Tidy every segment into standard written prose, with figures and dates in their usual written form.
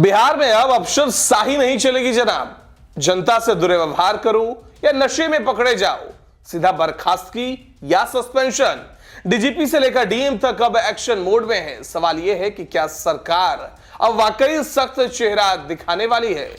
बिहार में अब अफसरशाही नहीं चलेगी जनाब। जनता से दुर्व्यवहार करो या नशे में पकड़े जाओ, सीधा बर्खास्तगी या सस्पेंशन। डीजीपी से लेकर डीएम तक अब एक्शन मोड में है। सवाल यह है कि क्या सरकार अब वाकई सख्त चेहरा दिखाने वाली है।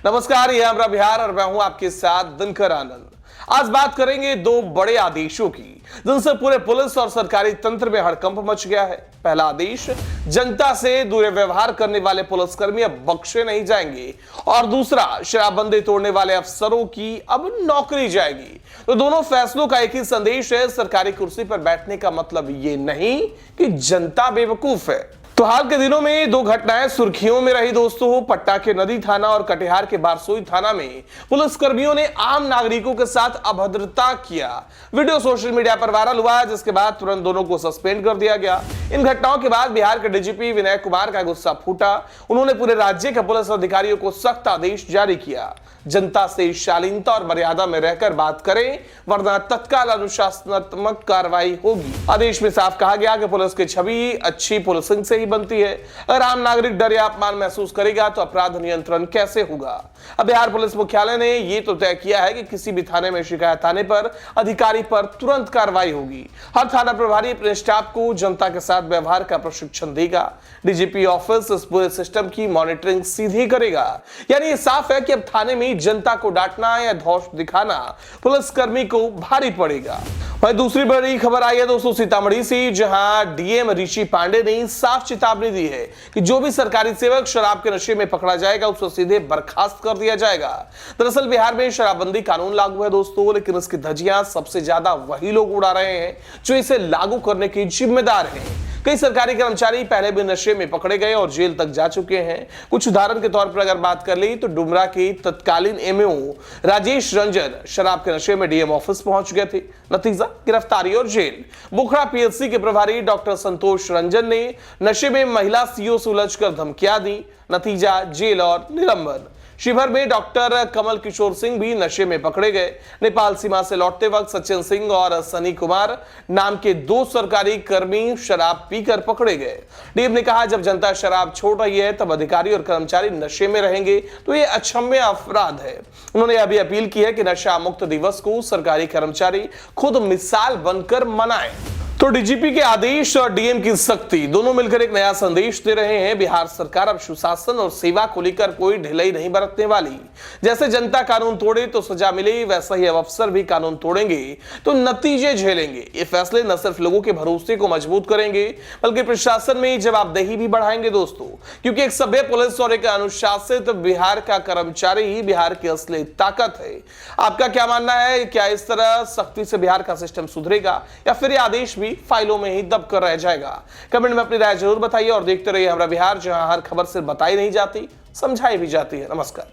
नमस्कार, यह हमारा बिहार और मैं हूं आपके साथ दिनकर आनंद। आज बात करेंगे दो बड़े आदेशों की, जिनसे पूरे पुलिस और सरकारी तंत्र में हड़कंप मच गया है। पहला आदेश, जनता से दुर्व्यवहार करने वाले पुलिसकर्मी अब बख्शे नहीं जाएंगे, और दूसरा, शराबबंदी तोड़ने वाले अफसरों की अब नौकरी जाएगी। तो दोनों फैसलों का एक ही संदेश है, सरकारी कुर्सी पर बैठने का मतलब ये नहीं कि जनता बेवकूफ है। तो हाल के दिनों में दो घटनाएं सुर्खियों में रही दोस्तों। पटना के नदी थाना और कटिहार के बारसोई थाना में पुलिसकर्मियों ने आम नागरिकों के साथ अभद्रता किया। वीडियो सोशल मीडिया पर वायरल हुआ, जिसके बाद तुरंत दोनों को सस्पेंड कर दिया गया। इन घटनाओं के बाद बिहार के डीजीपी विनय कुमार का गुस्सा फूटा। उन्होंने पूरे राज्य के पुलिस अधिकारियों को सख्त आदेश जारी किया, जनता से शालीनता और मर्यादा में रहकर बात करें, वरना तत्काल अनुशासनात्मक कार्रवाई होगी। आदेश में साफ कहा गया कि पुलिस की छवि अच्छी पुलिसिंग से ही बनती है। अगर आम नागरिक डर या अपमान महसूस करेगा तो अपराध नियंत्रण कैसे होगा। अब बिहार पुलिस मुख्यालय ने यह तो तय किया है कि किसी भी थाने में शिकायत आने पर अधिकारी पर तुरंत कार्रवाई होगी। हर थाना प्रभारी अपने स्टाफ को जनता के साथ व्यवहार का प्रशिक्षण देगा। डीजीपी ऑफिस इस पूरे सिस्टम की मॉनिटरिंग सीधे करेगा। यानी ये साफ है कि अब थाने में जनता को डांटना या धौंस दिखाना पुलिसकर्मी को भारी पड़ेगा। वहीं दूसरी बड़ी खबर आई है दोस्तों सीतामढ़ी से, जहां डीएम ऋषि पांडे ने साफ चेतावनी दी है कि जो भी सरकारी सेवक शराब के नशे में पकड़ा जाएगा उसे सीधे बर्खास्त कर दिया जाएगा। दरअसल बिहार में शराबबंदी कानून लागू है दोस्तों, लेकिन इसकी धज्जियां सबसे ज्यादा वही लोग उड़ा रहे हैं जो इसे लागू करने के जिम्मेदार हैं। कई सरकारी कर्मचारी पहले भी नशे में पकड़े गए और जेल तक जा चुके हैं। कुछ उदाहरण के तौर पर अगर बात कर ली तो डुमरा के तत्कालीन एमओ राजेश रंजन शराब के नशे में डीएम ऑफिस पहुंच गए थे, नतीजा गिरफ्तारी और जेल। बुखड़ा पीएचसी के प्रभारी डॉक्टर संतोष रंजन ने नशे में महिला सीओ से उलझकर धमकियां दी, नतीजा जेल और निलंबन। शिवहर में डॉक्टर कमल किशोर सिंह भी नशे में पकड़े गए। नेपाल सीमा से लौटते वक्त सचिन सिंह और सनी कुमार नाम के दो सरकारी कर्मी शराब पीकर पकड़े गए। डीएम ने कहा, जब जनता शराब छोड़ रही है तब अधिकारी और कर्मचारी नशे में रहेंगे तो ये अक्षम्य अपराध है। उन्होंने अभी अपील की है कि नशा मुक्त दिवस को सरकारी कर्मचारी खुद मिसाल बनकर मनाएं। तो डीजीपी के आदेश और डीएम की सख्ती दोनों मिलकर एक नया संदेश दे रहे हैं। बिहार सरकार अब सुशासन और सेवा को लेकर कोई ढिलाई नहीं बरतने वाली। जैसे जनता कानून तोड़े तो सजा मिले, वैसा ही अब अफसर भी कानून तोड़ेंगे तो नतीजे झेलेंगे। ये फैसले न सिर्फ लोगों के भरोसे को मजबूत करेंगे बल्कि प्रशासन में जवाबदेही भी बढ़ाएंगे दोस्तों, क्योंकि एक सभ्य पुलिस और एक अनुशासित बिहार का कर्मचारी ही बिहार की असली ताकत है। आपका क्या मानना है? क्या इस तरह सख्ती से बिहार का सिस्टम सुधरेगा या फिर यह आदेश भी फाइलों में ही दब कर रह जाएगा? कमेंट में अपनी राय जरूर बताइए और देखते रहिए हमारा बिहार, जहां हर खबर सिर्फ बताई नहीं जाती, समझाई भी जाती है। नमस्कार।